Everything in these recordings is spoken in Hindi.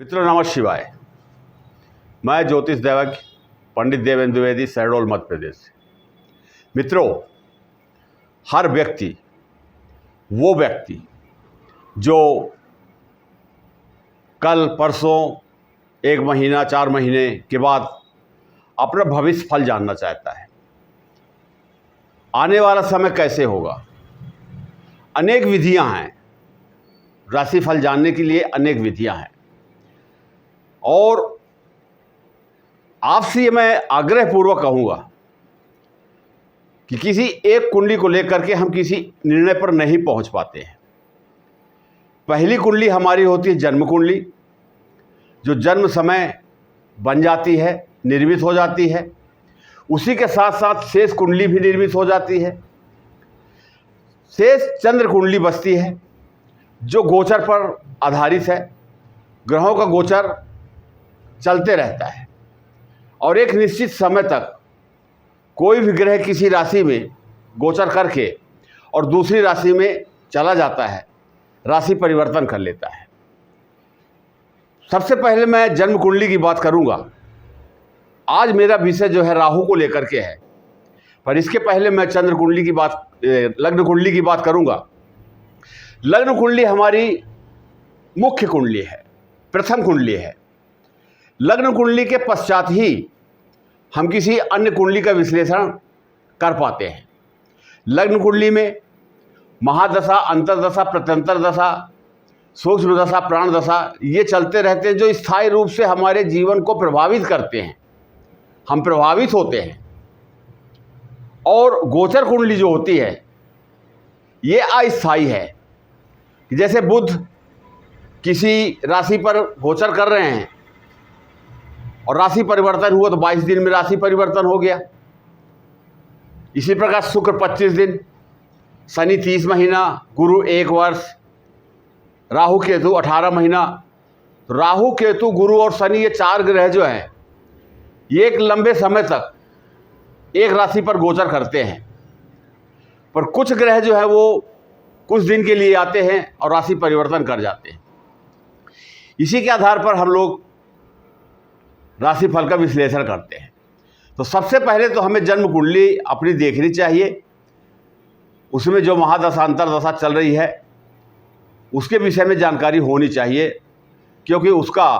मित्रों नमः शिवाय। मैं ज्योतिष देवज्ञ पंडित देवेंद्र द्विवेदी, शहडोल मध्य प्रदेश से। मित्रों, हर व्यक्ति वो व्यक्ति जो कल परसों, एक महीना, 4 महीने के बाद अपना भविष्य फल जानना चाहता है। आने वाला समय कैसे होगा। अनेक विधियां हैं, राशि फल जानने के लिए अनेक विधियां हैं। और आपसे मैं आग्रहपूर्वक कहूँगा कि किसी एक कुंडली को लेकर के हम किसी निर्णय पर नहीं पहुँच पाते हैं। पहली कुंडली हमारी होती है जन्म कुंडली, जो जन्म समय बन जाती है, निर्मित हो जाती है। उसी के साथ साथ शेष कुंडली भी निर्मित हो जाती है। शेष चंद्र कुंडली बचती है, जो गोचर पर आधारित है। ग्रहों का गोचर चलते रहता है और एक निश्चित समय तक कोई भी ग्रह किसी राशि में गोचर करके और दूसरी राशि में चला जाता है, राशि परिवर्तन कर लेता है। सबसे पहले मैं जन्म कुंडली की बात करूंगा। आज मेरा विषय जो है राहु को लेकर के है, पर इसके पहले मैं चंद्र कुंडली की बात, लग्न कुंडली की बात करूंगा। लग्न कुंडली हमारी मुख्य कुंडली है, प्रथम कुंडली है। लग्न कुंडली के पश्चात ही हम किसी अन्य कुंडली का विश्लेषण कर पाते हैं। लग्न कुंडली में महादशा, अंतर्दशा, प्रत्यंतर दशा, सूक्ष्म दशा, प्राण दशा ये चलते रहते हैं, जो स्थायी रूप से हमारे जीवन को प्रभावित करते हैं। हम प्रभावित होते हैं। और गोचर कुंडली जो होती है ये अस्थायी है। जैसे बुध किसी राशि पर गोचर कर रहे हैं और राशि परिवर्तन हुआ तो 22 दिन में राशि परिवर्तन हो गया। इसी प्रकार शुक्र 25 दिन, शनि 30 महीना, गुरु 1 वर्ष, राहु केतु 18 महीना। तो राहु केतु गुरु और शनि ये 4 ग्रह जो हैं ये एक लंबे समय तक एक राशि पर गोचर करते हैं। पर कुछ ग्रह जो है वो कुछ दिन के लिए आते हैं और राशि परिवर्तन कर जाते हैं। इसी के आधार पर हम लोग राशिफल का विश्लेषण करते हैं। तो सबसे पहले तो हमें जन्म कुंडली अपनी देखनी चाहिए। उसमें जो महादशा, अंतर्दशा चल रही है उसके विषय में जानकारी होनी चाहिए, क्योंकि उसका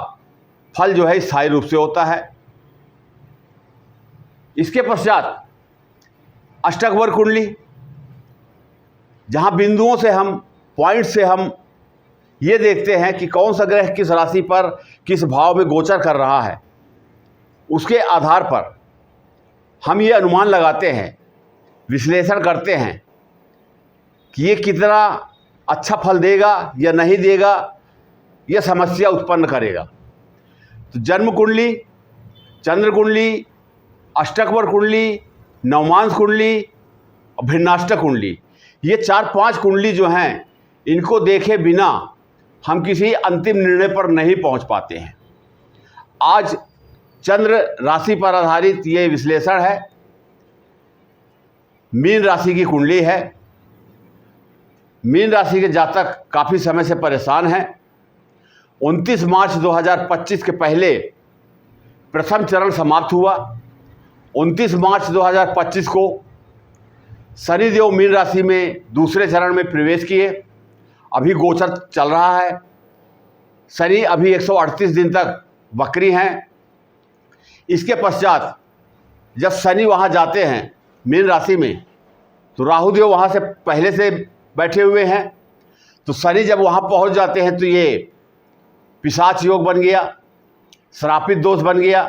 फल जो है स्थायी रूप से होता है। इसके पश्चात अष्टकवर कुंडली, जहाँ बिंदुओं से हम, पॉइंट से हम ये देखते हैं कि कौन सा ग्रह किस राशि पर किस भाव में गोचर कर रहा है। उसके आधार पर हम ये अनुमान लगाते हैं, विश्लेषण करते हैं कि ये कितना अच्छा फल देगा या नहीं देगा, यह समस्या उत्पन्न करेगा। तो जन्म कुंडली, चंद्र कुंडली, अष्टकवर कुंडली, नवमांश कुंडली और भिन्नाष्टक कुंडली, ये 4-5 कुंडली जो हैं इनको देखे बिना हम किसी अंतिम निर्णय पर नहीं पहुंच पाते हैं। आज चंद्र राशि पर आधारित ये विश्लेषण है। मीन राशि की कुंडली है। मीन राशि के जातक काफ़ी समय से परेशान हैं। 29 मार्च 2025 के पहले प्रथम चरण समाप्त हुआ। 29 मार्च 2025 को शनिदेव मीन राशि में दूसरे चरण में प्रवेश किए। अभी गोचर चल रहा है। शनि अभी 138 दिन तक वक्री हैं। इसके पश्चात जब शनि वहाँ जाते हैं मीन राशि में, तो राहुदेव वहाँ से पहले से बैठे हुए हैं। तो शनि जब वहाँ पहुँच जाते हैं तो ये पिशाच योग बन गया, श्रापित दोष बन गया।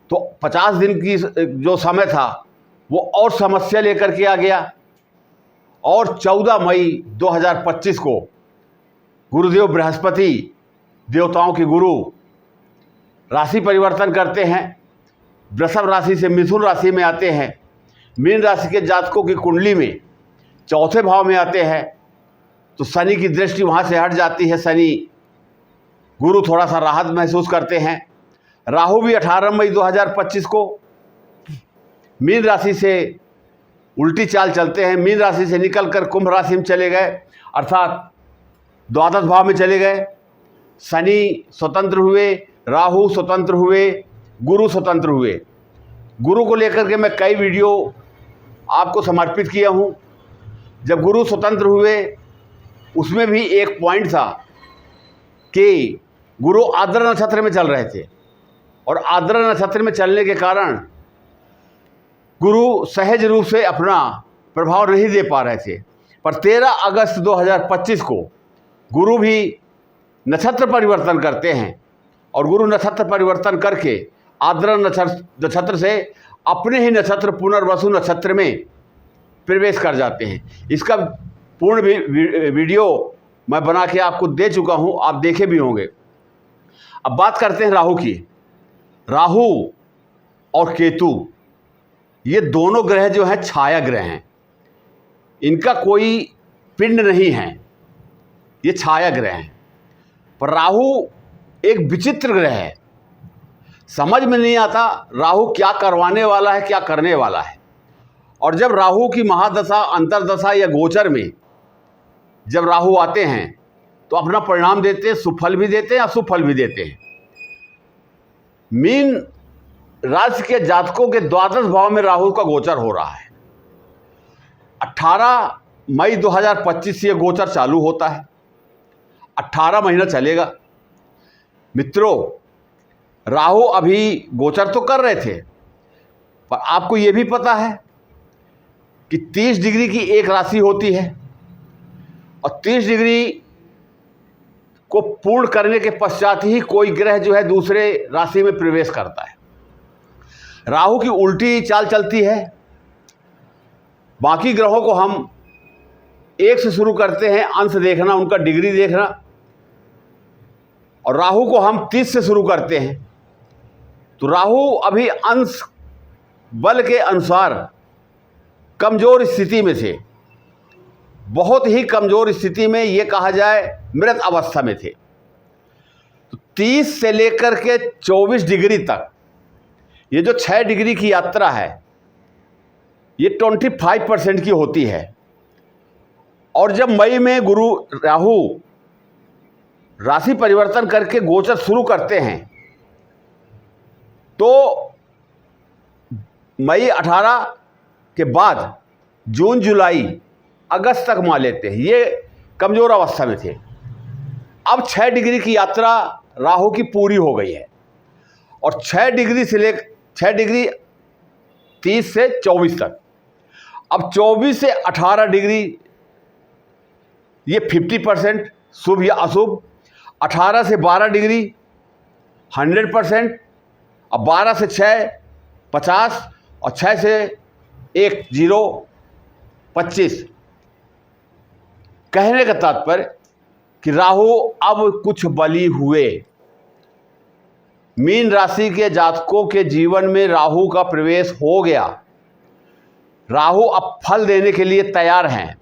तो 50 दिन की जो समय था वो और समस्या लेकर के आ गया। और 14 मई 2025 को गुरुदेव बृहस्पति, देवताओं के गुरु, राशि परिवर्तन करते हैं। वृषभ राशि से मिथुन राशि में आते हैं। मीन राशि के जातकों की कुंडली में चौथे भाव में आते हैं। तो शनि की दृष्टि वहाँ से हट जाती है। शनि गुरु थोड़ा सा राहत महसूस करते हैं। राहु भी 18 मई 2025 को मीन राशि से उल्टी चाल चलते हैं। मीन राशि से निकलकर कुंभ राशि में चले गए, अर्थात द्वादश भाव में चले गए। शनि स्वतंत्र हुए, राहु स्वतंत्र हुए, गुरु स्वतंत्र हुए। गुरु को लेकर के मैं कई वीडियो आपको समर्पित किया हूँ। जब गुरु स्वतंत्र हुए उसमें भी एक पॉइंट था कि गुरु आर्द्रा नक्षत्र में चल रहे थे और आर्द्रा नक्षत्र में चलने के कारण गुरु सहज रूप से अपना प्रभाव नहीं दे पा रहे थे। पर 13 अगस्त 2025 को गुरु भी नक्षत्र परिवर्तन करते हैं और गुरु नक्षत्र परिवर्तन करके आर्द्रा नक्षत्र से अपने ही नक्षत्र पुनर्वसु नक्षत्र में प्रवेश कर जाते हैं। इसका पूर्ण वीडियो मैं बना के आपको दे चुका हूं, आप देखे भी होंगे। अब बात करते हैं राहु की। राहु और केतु ये दोनों ग्रह जो हैं छाया ग्रह हैं, इनका कोई पिंड नहीं है, ये छाया ग्रह हैं। पर राहु एक विचित्र ग्रह है, समझ में नहीं आता राहु क्या करवाने वाला है, क्या करने वाला है। और जब राहु की महादशा, अंतरदशा या गोचर में जब राहु आते हैं तो अपना परिणाम देते हैं, सुफल भी देते हैं, अशुभ फल भी देते हैं। मीन राशि के जातकों के द्वादश भाव में राहु का गोचर हो रहा है। 18 मई 2025 से यह गोचर चालू होता है, 18 महीना चलेगा। मित्रों, राहु अभी गोचर तो कर रहे थे, पर आपको यह भी पता है कि 30 डिग्री की एक राशि होती है और 30 डिग्री को पूर्ण करने के पश्चात ही कोई ग्रह जो है दूसरे राशि में प्रवेश करता है। राहु की उल्टी चाल चलती है। बाकी ग्रहों को हम 1 से शुरू करते हैं, अंश देखना, उनका डिग्री देखना, और राहु को हम 30 से शुरू करते हैं। तो राहु अभी अंश बल के अनुसार कमजोर स्थिति में थे, बहुत ही कमजोर स्थिति में, ये कहा जाए मृत अवस्था में थे। तो 30 से लेकर के 24 डिग्री तक ये जो 6 डिग्री की यात्रा है ये 25% की होती है। और जब मई में गुरु राहु राशि परिवर्तन करके गोचर शुरू करते हैं तो मई 18 के बाद जून, जुलाई, अगस्त तक मान लेते हैं, ये कमज़ोर अवस्था में थे। अब 6 डिग्री की यात्रा राहु की पूरी हो गई है और 6 डिग्री से ले 6 डिग्री 30 से 24 तक, अब 24 से 18 डिग्री ये 50% शुभ या अशुभ, 18 से 12 डिग्री 100%, अब 12 से 6 50 और 6 से 1 0 25। कहने का तात्पर्य कि राहु अब कुछ बली हुए। मीन राशि के जातकों के जीवन में राहु का प्रवेश हो गया। राहु अब फल देने के लिए तैयार हैं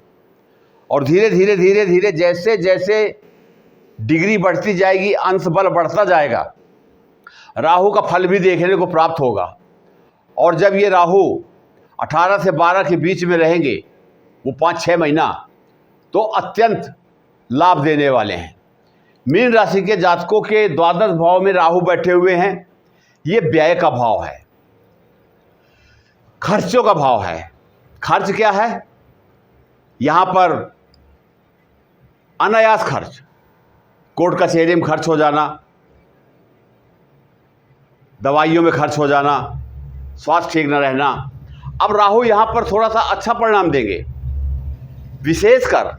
और धीरे धीरे धीरे धीरे जैसे जैसे डिग्री बढ़ती जाएगी, अंश बल बढ़ता जाएगा, राहु का फल भी देखने को प्राप्त होगा। और जब ये राहु 18 से 12 के बीच में रहेंगे, वो 5-6 महीना, तो अत्यंत लाभ देने वाले हैं। मीन राशि के जातकों के द्वादश भाव में राहु बैठे हुए हैं। ये व्यय का भाव है, खर्चों का भाव है। खर्च क्या है? यहाँ पर अनायास खर्च, कोर्ट कचहरी में खर्च हो जाना, दवाइयों में खर्च हो जाना, स्वास्थ्य ठीक न रहना। अब राहु यहाँ पर थोड़ा सा अच्छा परिणाम देंगे, विशेषकर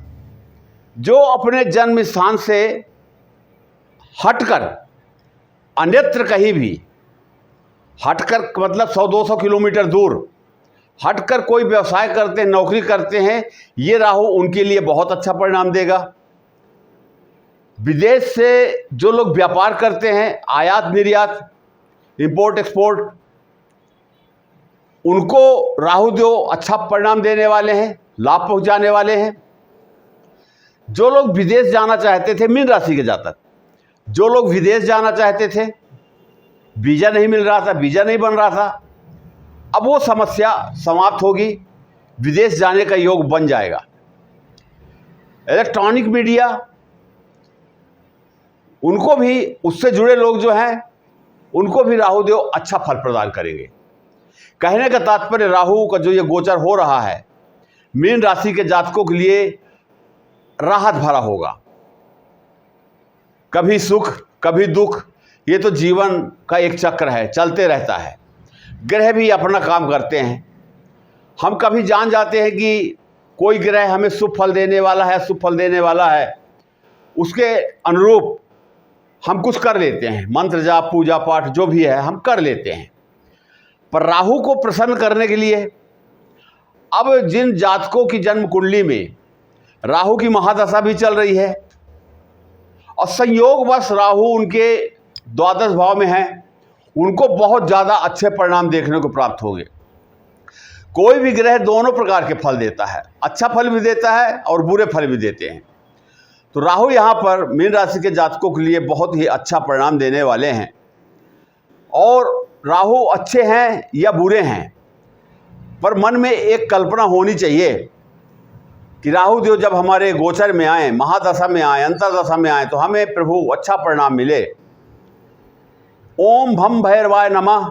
जो अपने जन्म स्थान से हटकर अन्यत्र कहीं भी हटकर, मतलब 100-200 किलोमीटर दूर हटकर कोई व्यवसाय करते हैं, नौकरी करते हैं, ये राहु उनके लिए बहुत अच्छा परिणाम देगा। विदेश से जो लोग व्यापार करते हैं, आयात निर्यात, इंपोर्ट एक्सपोर्ट, उनको राहु जो अच्छा परिणाम देने वाले हैं, लाभ पहुंचाने वाले हैं। जो लोग विदेश जाना चाहते थे, मीन राशि के जातक, जो लोग विदेश जाना चाहते थे, वीज़ा नहीं मिल रहा था, वीज़ा नहीं बन रहा था, अब वो समस्या समाप्त होगी, विदेश जाने का योग बन जाएगा। इलेक्ट्रॉनिक मीडिया, उनको भी, उससे जुड़े लोग जो हैं उनको भी राहु देव अच्छा फल प्रदान करेंगे। कहने का तात्पर्य, राहु का जो ये गोचर हो रहा है मीन राशि के जातकों के लिए राहत भरा होगा। कभी सुख कभी दुख, ये तो जीवन का एक चक्र है, चलते रहता है। ग्रह भी अपना काम करते हैं। हम कभी जान जाते हैं कि कोई ग्रह हमें शुभ फल देने वाला है, शुभ फल देने वाला है, उसके अनुरूप हम कुछ कर लेते हैं, मंत्र जाप पूजा पाठ जो भी है हम कर लेते हैं। पर राहु को प्रसन्न करने के लिए अब जिन जातकों की जन्म कुंडली में राहु की महादशा भी चल रही है और संयोगवश राहु उनके द्वादश भाव में है, उनको बहुत ज़्यादा अच्छे परिणाम देखने को प्राप्त होंगे। कोई भी ग्रह दोनों प्रकार के फल देता है, अच्छा फल भी देता है और बुरे फल भी देते हैं। तो राहु यहाँ पर मीन राशि के जातकों के लिए बहुत ही अच्छा परिणाम देने वाले हैं। और राहु अच्छे हैं या बुरे हैं, पर मन में एक कल्पना होनी चाहिए कि राहु देव जब हमारे गोचर में आए, महादशा में आए, अंतरदशा में आए, तो हमें प्रभु अच्छा परिणाम मिले। ओम भम भैरवाय नमः,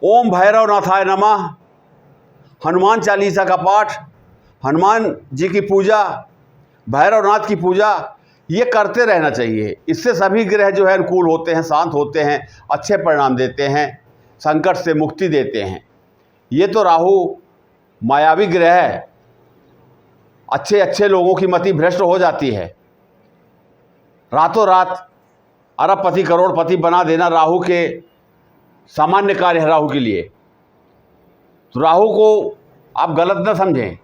ओम भैरवनाथाय नमः, हनुमान चालीसा का पाठ, हनुमान जी की पूजा, भैरवनाथ की पूजा, ये करते रहना चाहिए। इससे सभी ग्रह जो है अनुकूल होते हैं, शांत होते हैं, अच्छे परिणाम देते हैं, संकट से मुक्ति देते हैं। ये तो राहु मायावी ग्रह है, अच्छे अच्छे लोगों की मति भ्रष्ट हो जाती है। रातों रात अरबपति करोड़पति बना देना राहु के सामान्य कार्य है राहु के लिए। तो राहु को आप गलत न समझें।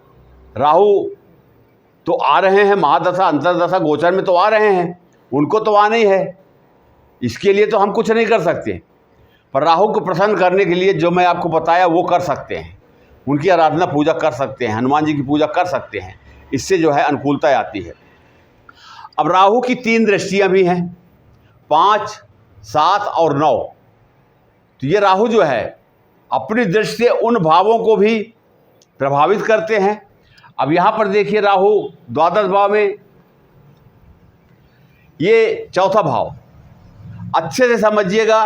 राहु तो आ रहे हैं, महादशा अंतरदशा गोचर में तो आ रहे हैं, उनको तो आना ही है, इसके लिए तो हम कुछ नहीं कर सकते। पर राहु को प्रसन्न करने के लिए जो मैं आपको बताया वो कर सकते हैं। उनकी आराधना पूजा कर सकते हैं, हनुमान जी की पूजा कर सकते हैं, इससे जो है अनुकूलता आती है। अब राहु की 3 दृष्टियां भी हैं, 5, 7 और 9। तो ये राहु जो है अपनी दृष्टि से उन भावों को भी प्रभावित करते हैं। अब यहाँ पर देखिए, राहु द्वादश भाव में, ये चौथा भाव, अच्छे से समझिएगा।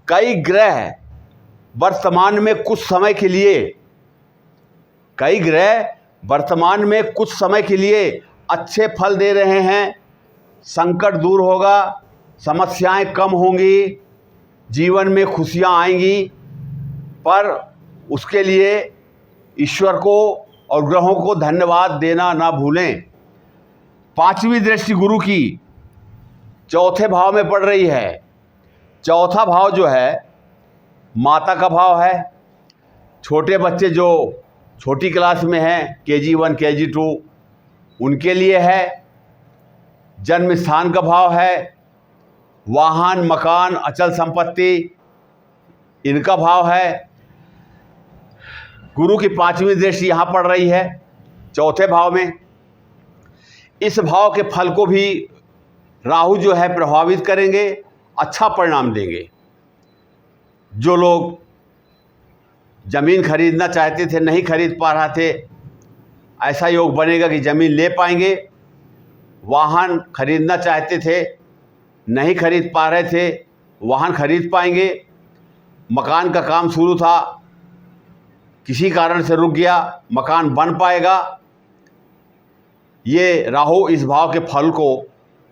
कई ग्रह वर्तमान में कुछ समय के लिए, कई ग्रह वर्तमान में कुछ समय के लिए अच्छे फल दे रहे हैं। संकट दूर होगा, समस्याएं कम होंगी, जीवन में खुशियां आएंगी। पर उसके लिए ईश्वर को और ग्रहों को धन्यवाद देना ना भूलें। 5वीं दृष्टि गुरु की चौथे भाव में पड़ रही है। चौथा भाव जो है माता का भाव है। छोटे बच्चे जो छोटी क्लास में हैं, KG1 KG2, उनके लिए है। जन्म स्थान का भाव है। वाहन मकान अचल संपत्ति, इनका भाव है। गुरु की 5वीं दृष्टि यहाँ पड़ रही है चौथे भाव में। इस भाव के फल को भी राहु जो है प्रभावित करेंगे, अच्छा परिणाम देंगे। जो लोग ज़मीन खरीदना चाहते थे, नहीं खरीद पा रहे थे, ऐसा योग बनेगा कि ज़मीन ले पाएंगे। वाहन खरीदना चाहते थे, नहीं खरीद पा रहे थे, वाहन खरीद पाएंगे। मकान का काम शुरू था, किसी कारण से रुक गया, मकान बन पाएगा। ये राहु इस भाव के फल को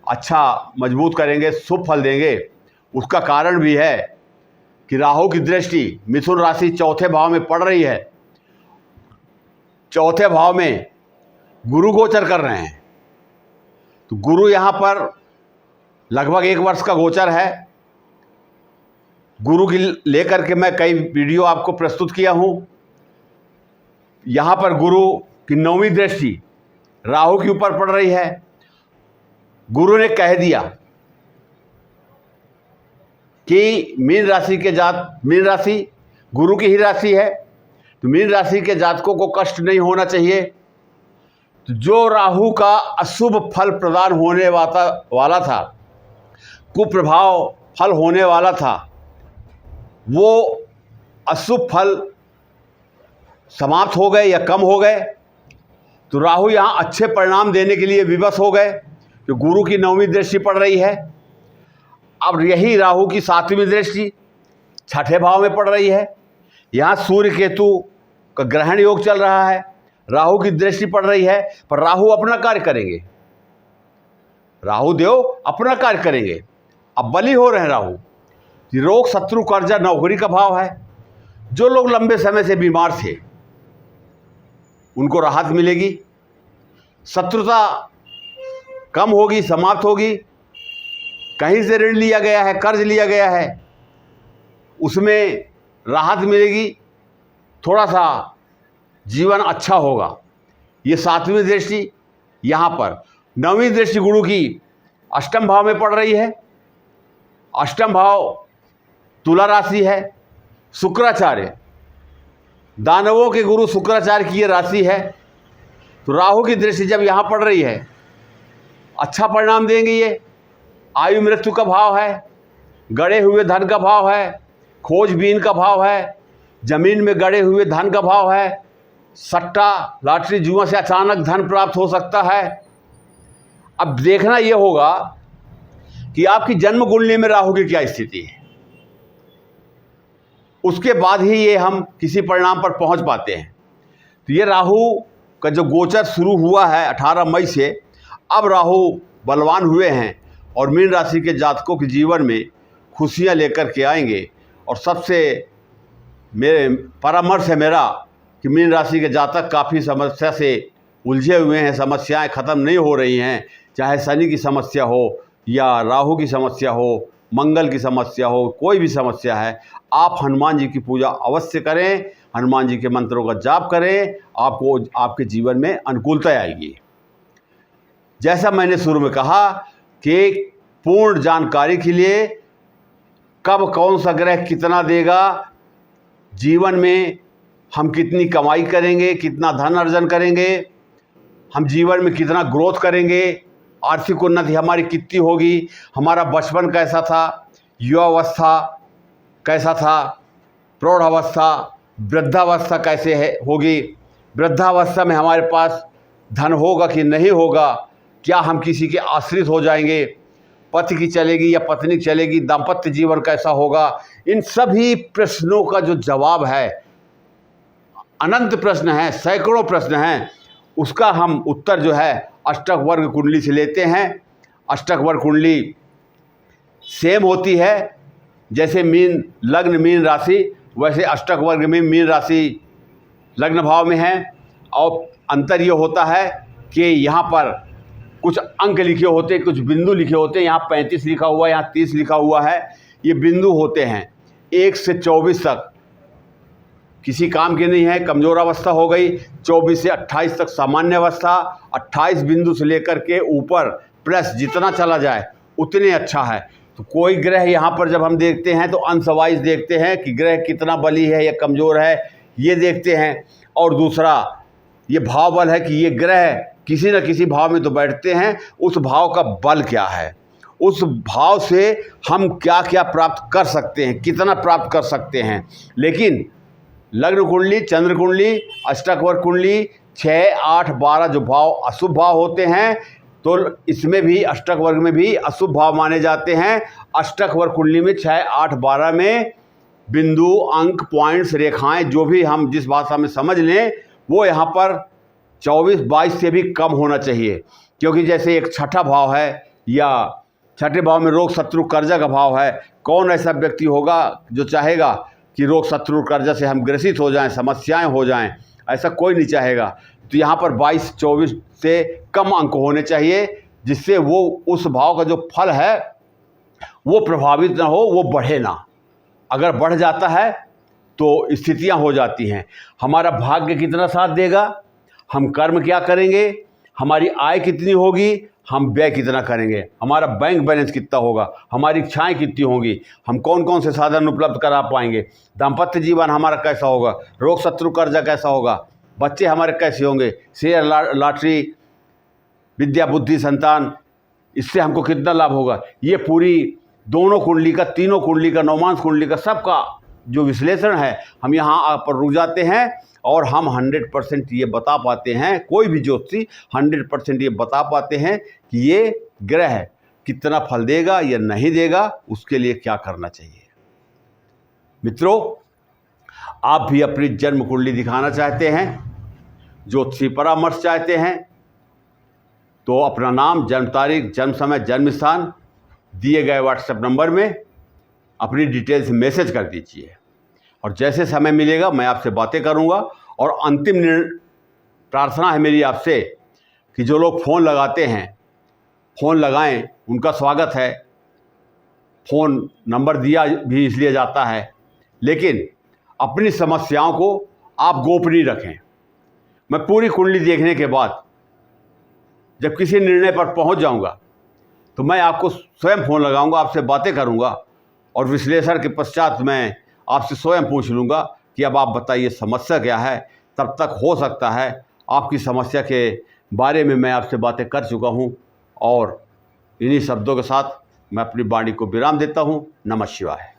अच्छा मजबूत करेंगे, शुभ फल देंगे। उसका कारण भी है कि राहु की दृष्टि मिथुन राशि चौथे भाव में पड़ रही है। चौथे भाव में गुरु गोचर कर रहे हैं। तो गुरु यहाँ पर लगभग 1 वर्ष का गोचर है। गुरु की लेकर के मैं कई वीडियो आपको प्रस्तुत किया हूँ। यहाँ पर गुरु की 9वीं दृष्टि राहु के ऊपर पड़ रही है। गुरु ने कह दिया कि मीन राशि के मीन राशि गुरु की ही राशि है, तो मीन राशि के जातकों को कष्ट नहीं होना चाहिए। तो जो राहु का अशुभ फल प्रदान होने वाला था, कुप्रभाव फल होने वाला था, वो अशुभ फल समाप्त हो गए या कम हो गए। तो राहु यहाँ अच्छे परिणाम देने के लिए विवश हो गए। तो गुरु की 9वीं दृष्टि पड़ रही है, अब यही राहु की 7वीं दृष्टि 6ठे भाव में पड़ रही है। यहाँ सूर्य केतु का ग्रहण योग चल रहा है, राहु की दृष्टि पड़ रही है, पर राहु अपना कार्य करेंगे, राहु देव अपना कार्य करेंगे। अब बली हो रहे हैं राहु। रोग शत्रु कर्जा नौकरी का भाव है। जो लोग लंबे समय से बीमार थे उनको राहत मिलेगी, शत्रुता कम होगी, समाप्त होगी। कहीं से ऋण लिया गया है, कर्ज लिया गया है, उसमें राहत मिलेगी, थोड़ा सा जीवन अच्छा होगा। ये 7वीं दृष्टि यहाँ पर। 9वीं दृष्टि गुरु की 8म भाव में पड़ रही है। 8म भाव तुला राशि है, शुक्राचार्य, दानवों के गुरु शुक्राचार्य की ये राशि है। तो राहु की दृष्टि जब यहाँ पड़ रही है, अच्छा परिणाम देंगे। ये आयु मृत्यु का भाव है, गड़े हुए धन का भाव है, खोजबीन का भाव है, जमीन में गड़े हुए धन का भाव है, सट्टा लॉटरी जुआ से अचानक धन प्राप्त हो सकता है। अब देखना यह होगा कि आपकी जन्म कुंडली में राहु की क्या स्थिति है, उसके बाद ही ये हम किसी परिणाम पर पहुंच पाते हैं। तो ये राहु का जो गोचर शुरू हुआ है 18 मई से, अब राहु बलवान हुए हैं और मीन राशि के जातकों के जीवन में खुशियां लेकर के आएंगे। और सबसे मेरे परामर्श है मेरा कि मीन राशि के जातक काफ़ी समस्या से उलझे हुए हैं, समस्याएं ख़त्म नहीं हो रही हैं, चाहे शनि की समस्या हो या राहु की समस्या हो, मंगल की समस्या हो, कोई भी समस्या है, आप हनुमान जी की पूजा अवश्य करें, हनुमान जी के मंत्रों का जाप करें, आपको आपके जीवन में अनुकूलता आएगी। जैसा मैंने शुरू में कहा कि पूर्ण जानकारी के लिए कब कौन सा ग्रह कितना देगा, जीवन में हम कितनी कमाई करेंगे, कितना धन अर्जन करेंगे, हम जीवन में कितना ग्रोथ करेंगे, आर्थिक उन्नति हमारी कितनी होगी, हमारा बचपन कैसा था, युवावस्था कैसा था, प्रौढ़ावस्था, वृद्धावस्था कैसे है होगी, वृद्धावस्था में हमारे पास धन होगा कि नहीं होगा, क्या हम किसी के आश्रित हो जाएंगे, पति की चलेगी या पत्नी चलेगी, दाम्पत्य जीवन कैसा होगा। इन सभी प्रश्नों का जो जवाब है, अनंत प्रश्न हैं, सैकड़ों प्रश्न हैं, उसका हम उत्तर जो है अष्टक वर्ग कुंडली से लेते हैं। अष्टक वर्ग कुंडली सेम होती है, जैसे मीन लग्न मीन राशि, वैसे अष्टक वर्ग में मीन राशि लग्न भाव में है। और अंतर ये होता है कि यहाँ पर कुछ अंक लिखे होते हैं, कुछ बिंदु लिखे होते हैं। यहाँ 35 लिखा हुआ है, यहाँ 30 लिखा हुआ है। ये बिंदु होते हैं 1 से 24 तक किसी काम के नहीं है, कमज़ोर अवस्था हो गई। 24 से 28 तक सामान्य अवस्था। 28 बिंदु से लेकर के ऊपर प्लस जितना चला जाए उतने अच्छा है। तो कोई ग्रह यहाँ पर जब हम देखते हैं तो अंश वाइज देखते हैं कि ग्रह कितना बली है या कमज़ोर है, ये देखते हैं। और दूसरा ये भाव बल है कि ये ग्रह किसी न किसी भाव में तो बैठते हैं, उस भाव का बल क्या है, उस भाव से हम क्या क्या प्राप्त कर सकते हैं, कितना प्राप्त कर सकते हैं। लेकिन लग्न कुंडली, चंद्र कुंडली, अष्टक वर्ग कुंडली 6, 8, 12 जो भाव अशुभ भाव होते हैं, तो इसमें भी अष्टक वर्ग में भी अशुभ भाव माने जाते हैं। अष्टक वर्ग कुंडली में 6, 8, 12 में बिंदु, अंक, पॉइंट्स, रेखाएं जो भी हम जिस भाषा में समझ लें, वो यहाँ पर 24, 22 से भी कम होना चाहिए। क्योंकि जैसे एक छठा भाव है या छठे भाव में रोग शत्रु कर्जा का भाव है, कौन ऐसा व्यक्ति होगा जो चाहेगा कि रोग शत्रु कर्जा से हम ग्रसित हो जाएं, समस्याएं हो जाएं, ऐसा कोई नहीं चाहेगा। तो यहाँ पर 22, 24 से कम अंक होने चाहिए, जिससे वो उस भाव का जो फल है वो प्रभावित ना हो, वो बढ़े ना। अगर बढ़ जाता है तो स्थितियां हो जाती हैं। हमारा भाग्य कितना साथ देगा, हम कर्म क्या करेंगे, हमारी आय कितनी होगी, हम व्यय कितना करेंगे, हमारा बैंक बैलेंस कितना होगा, हमारी इच्छाएं कितनी होंगी, हम कौन कौन से साधन उपलब्ध करा पाएंगे, दाम्पत्य जीवन हमारा कैसा होगा, रोग शत्रु कर्जा कैसा होगा, बच्चे हमारे कैसे होंगे, शेयर लॉटरी, विद्या बुद्धि संतान, इससे हमको कितना लाभ होगा। ये पूरी दोनों कुंडली का, तीनों कुंडली का, नवमांश कुंडली का, सबका जो विश्लेषण है हम यहाँ पर रुक जाते हैं और हम 100% ये बता पाते हैं, कोई भी ज्योतिषी 100% ये बता पाते हैं कि ये ग्रह कितना फल देगा या नहीं देगा, उसके लिए क्या करना चाहिए। मित्रों, आप भी अपनी जन्म कुंडली दिखाना चाहते हैं, ज्योतिषी परामर्श चाहते हैं, तो अपना नाम, जन्म तारीख, जन्म समय, जन्म स्थान दिए गए व्हाट्सएप नंबर में अपनी डिटेल्स मैसेज कर दीजिए और जैसे समय मिलेगा मैं आपसे बातें करूंगा। और अंतिम प्रार्थना है मेरी आपसे कि जो लोग फ़ोन लगाते हैं, फ़ोन लगाएं, उनका स्वागत है। फ़ोन नंबर दिया भी इसलिए जाता है, लेकिन अपनी समस्याओं को आप गोपनीय रखें। मैं पूरी कुंडली देखने के बाद जब किसी निर्णय पर पहुंच जाऊंगा तो मैं आपको स्वयं फ़ोन लगाऊंगा, आपसे बातें करूंगा और विश्लेषण के पश्चात मैं आपसे स्वयं पूछ लूँगा कि अब आप बताइए समस्या क्या है। तब तक हो सकता है आपकी समस्या के बारे में मैं आपसे बातें कर चुका हूँ। और इन्हीं शब्दों के साथ मैं अपनी वाणी को विराम देता हूँ। नमः शिवाय।